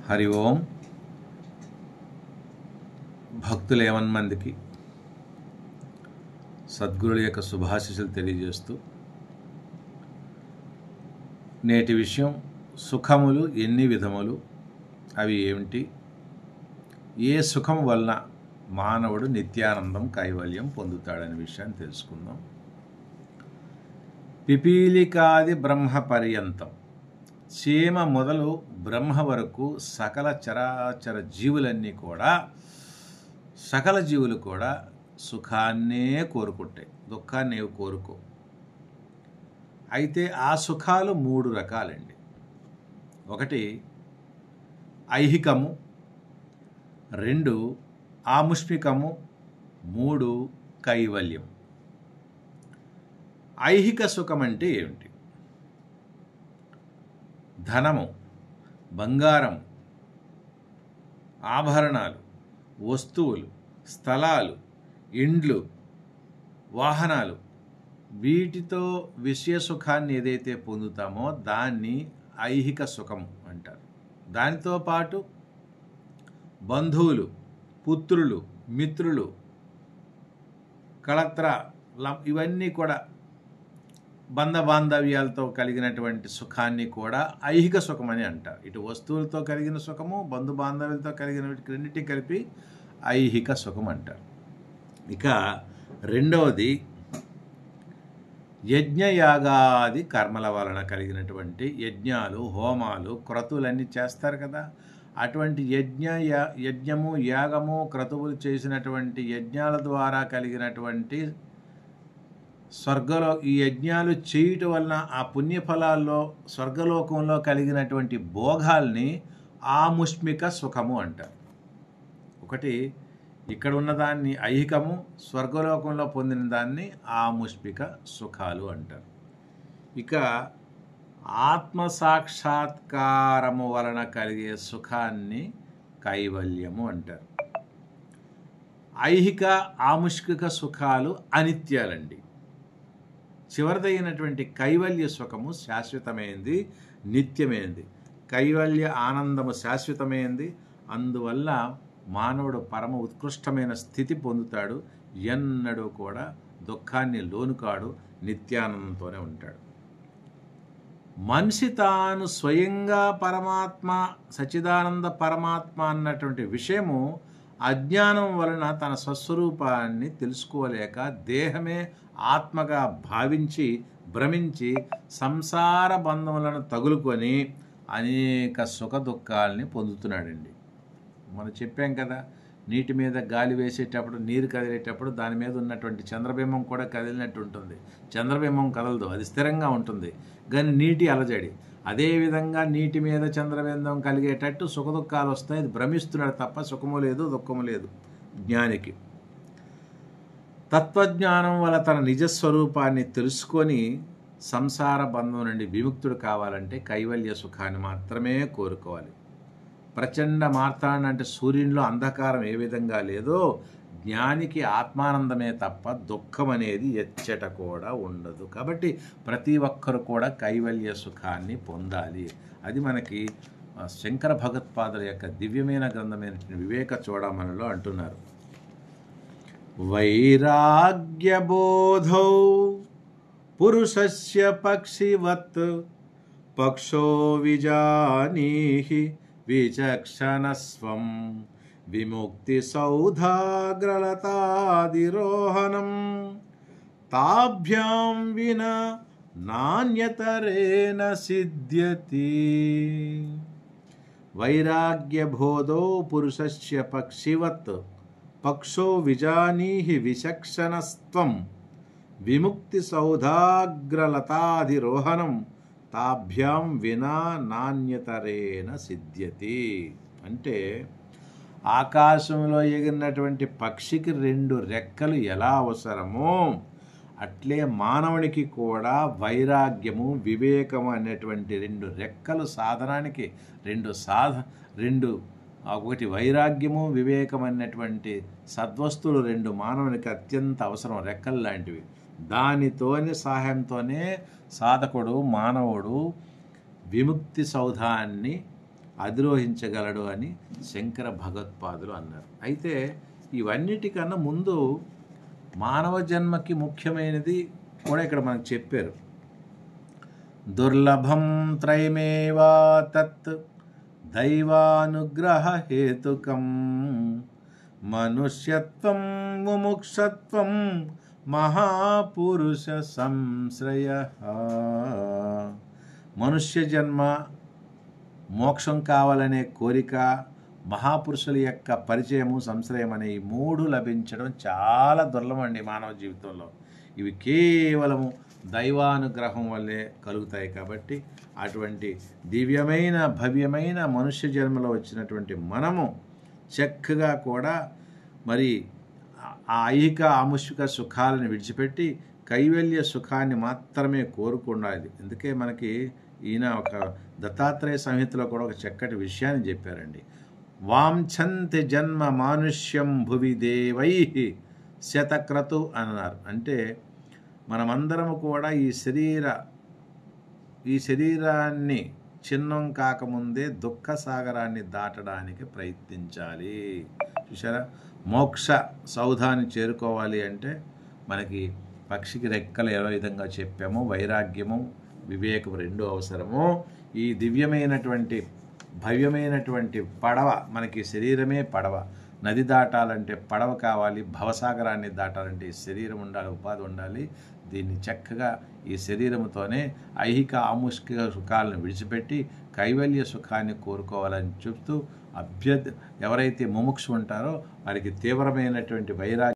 హరి ఓం. భక్తులు ఏమన్మందికి సద్గురుల యొక్క శుభాశీస్సులు తెలియజేస్తూ, నేటి విషయం సుఖములు ఎన్ని విధములు, అవి ఏమిటి, ఏ సుఖం వలన మానవుడు నిత్యానందం కైవల్యం పొందుతాడనే విషయాన్ని తెలుసుకుందాం. పిపీలికాది బ్రహ్మ పర్యంతం, చీమ మొదలు బ్రహ్మ వరకు సకల చరాచర జీవులన్నీ కూడా, సకల జీవులు కూడా సుఖాన్నే కోరుకుంటాయి, దుఃఖాన్ని ఏవి కోరుకో. అయితే ఆ సుఖాలు మూడు రకాలండి. ఒకటి ఐహికము, రెండు ఆముష్మికము, మూడు కైవల్యం. ఐహిక సుఖం అంటే ఏమిటి? ధనము, బంగారం, ఆభరణాలు, వస్తువులు, స్థలాలు, ఇండ్లు, వాహనాలు, వీటితో విషయ సుఖాన్ని ఏదైతే పొందుతామో దాన్ని ఐహిక సుఖం అంటారు. దానితో పాటు బంధువులు, పుత్రులు, మిత్రులు, కళత్ర, ఇవన్నీ కూడా బంధబాంధవ్యాలతో కలిగినటువంటి సుఖాన్ని కూడా ఐహిక సుఖం అని అంటారు. ఇటు వస్తువులతో కలిగిన సుఖము, బంధుబాంధవ్యాలతో కలిగిన రెండింటిని కలిపి ఐహిక సుఖం అంటారు. ఇక రెండవది యజ్ఞయాగాది కర్మల వలన కలిగినటువంటి యజ్ఞాలు, హోమాలు, క్రతువులన్నీ చేస్తారు కదా. అటువంటి యజ్ఞము, యాగము, క్రతువులు చేసినటువంటి యజ్ఞాల ద్వారా కలిగినటువంటి ఈ యజ్ఞాలు చేయటం వలన ఆ పుణ్యఫలాల్లో స్వర్గలోకంలో కలిగినటువంటి భోగాల్ని ఆముష్మిక సుఖము అంటారు. ఒకటి ఇక్కడ ఉన్నదాన్ని ఐహికము, స్వర్గలోకంలో పొందిన దాన్ని ఆముష్మిక సుఖాలు అంటారు. ఇక ఆత్మసాక్షాత్కారము వలన కలిగే సుఖాన్ని కైవల్యము అంటారు. ఐహిక ఆముష్మిక సుఖాలు అనిత్యాలండి. చివరిదైనటువంటి కైవల్య సుఖము శాశ్వతమైంది, నిత్యమైంది. కైవల్య ఆనందము శాశ్వతమైంది. అందువల్ల మానవుడు పరమ ఉత్కృష్టమైన స్థితి పొందుతాడు. ఎన్నడూ కూడా దుఃఖాన్ని లోనుకాడు, నిత్యానందంతోనే ఉంటాడు. మనిషి తాను స్వయంగా పరమాత్మ, సచ్చిదానంద పరమాత్మ అన్నటువంటి విషయము అజ్ఞానం వలన తన స్వస్వరూపాన్ని తెలుసుకోలేక దేహమే ఆత్మగా భావించి భ్రమించి సంసార బంధములను తగులుకొని అనేక సుఖ దుఃఖాలని పొందుతున్నాడండి. మనం చెప్పాం కదా, నీటి మీద గాలి వేసేటప్పుడు, నీరు కదిలేటప్పుడు దాని మీద ఉన్నటువంటి చంద్రబింబం కూడా కదిలినట్టు ఉంటుంది. చంద్రబింబం కదలదు, అది స్థిరంగా ఉంటుంది. కానీ నీటి అలజడి, అదేవిధంగా నీటి మీద చంద్రబింబం కలిగేటట్టు సుఖ దుఃఖాలు వస్తాయి. అది భ్రమిస్తున్నాడు తప్ప సుఖము లేదు, దుఃఖము లేదు జ్ఞానికి. తత్వజ్ఞానం వల్ల తన నిజస్వరూపాన్ని తెలుసుకొని సంసార బంధం నుండి విముక్తుడు కావాలంటే కైవల్య సుఖాన్ని మాత్రమే కోరుకోవాలి. ప్రచండ మార్తాండ అంటే సూర్యునిలో అంధకారం ఏ విధంగా లేదో జ్ఞానికి ఆత్మానందమే తప్ప దుఃఖం అనేది ఎచ్చట కూడా ఉండదు. కాబట్టి ప్రతి ఒక్కరు కూడా కైవల్య సుఖాన్ని పొందాలి. అది మనకి శంకర భగవత్పాదుల యొక్క దివ్యమైన గ్రంథమైన వివేక చూడమనిలో అంటున్నారు. వైరాగ్యబోధౌ పురుషస్య పక్షివత్ పక్షో విజానీహి విచక్షణస్వం విముక్తి సౌధాగ్రలతాదిరోహణం తాభ్యాం వినా నాణ్యతరేణ సిద్ధ్యతి. వైరాగ్యబోధో పురుషస్య పక్షివత్ పక్షో విజానీహి విచక్షణస్త్వం విముక్తి సౌధాగ్రలతాధిరోహణం తాభ్యాం వినా నాణ్యతరేణ సిద్ధ్యతి. అంటే ఆకాశంలో ఎగిరినటువంటి పక్షికి రెండు రెక్కలు ఎలా అవసరమో అట్లే మానవునికి కూడా వైరాగ్యము, వివేకము అనేటువంటి రెండు రెక్కలు సాధనానికి ఒకటి వైరాగ్యము, వివేకం అన్నటువంటి సద్వస్తువులు రెండు మానవునికి అత్యంత అవసరం, రెక్కలు లాంటివి. దానితోనే సహాయంతోనే సాధకుడు, మానవుడు విముక్తి సౌధాన్ని అధిరోహించగలడు అని శంకర భగవత్పాదులు అన్నారు. అయితే ఇవన్నిటికన్నా ముందు మానవ జన్మకి ముఖ్యమైనది కూడా ఇక్కడ మనకు చెప్పారు. దుర్లభం త్రైమేవా తత్ దైవానుగ్రహ హేతుకం మనుష్యత్వం ముముక్షత్వం మహాపురుష సంశ్రయ. మనుష్య జన్మ, మోక్షం కావాలనే కోరిక, మహాపురుషుల యొక్క పరిచయము, సంశ్రయం అనే ఈ మూడు లభించడం చాలా దుర్లభం అండి మానవ జీవితంలో. ఇవి కేవలము దైవానుగ్రహం వల్లే కలుగుతాయి. కాబట్టి అటువంటి దివ్యమైన భవ్యమైన మనుష్య జన్మలో వచ్చినటువంటి మనము చక్కగా కూడా మరి ఆ ఐహిక ఆముష్మిక సుఖాలను విడిచిపెట్టి కైవల్య సుఖాన్ని మాత్రమే కోరుకుండాలి. అందుకే మనకి ఈయన ఒక దత్తాత్రేయ సంహితలో కూడా ఒక చక్కటి విషయాన్ని చెప్పారండి. వాంఛంతి జన్మ మానుష్యం భువి దేవై శతక్రతు అన్నారు. అంటే మనమందరము కూడా ఈ శరీరాన్ని చిన్నం కాకముందే దుఃఖ సాగరాన్ని దాటడానికి ప్రయత్నించాలి. చూసారా, మోక్ష సౌధాన్ని చేరుకోవాలి అంటే మనకి పక్షికి రెక్కలు ఏ విధంగా చెప్పామో వైరాగ్యము వివేకము రెండు అవసరము. ఈ దివ్యమైనటువంటి భవ్యమైనటువంటి పడవ, మనకి శరీరమే పడవ. నది దాటాలంటే పడవ కావాలి, భవసాగరాన్ని దాటాలంటే శరీరం ఉండాలి, ఉపాధి ఉండాలి. దీన్ని చక్కగా ఈ శరీరంతోనే ఐహిక ఆముష్మిక సుఖాలను విడిచిపెట్టి కైవల్య సుఖాన్ని కోరుకోవాలని చెప్తూ ఎవరైతే ముముక్షు ఉంటారో వారికి తీవ్రమైనటువంటి వైరాగ్యం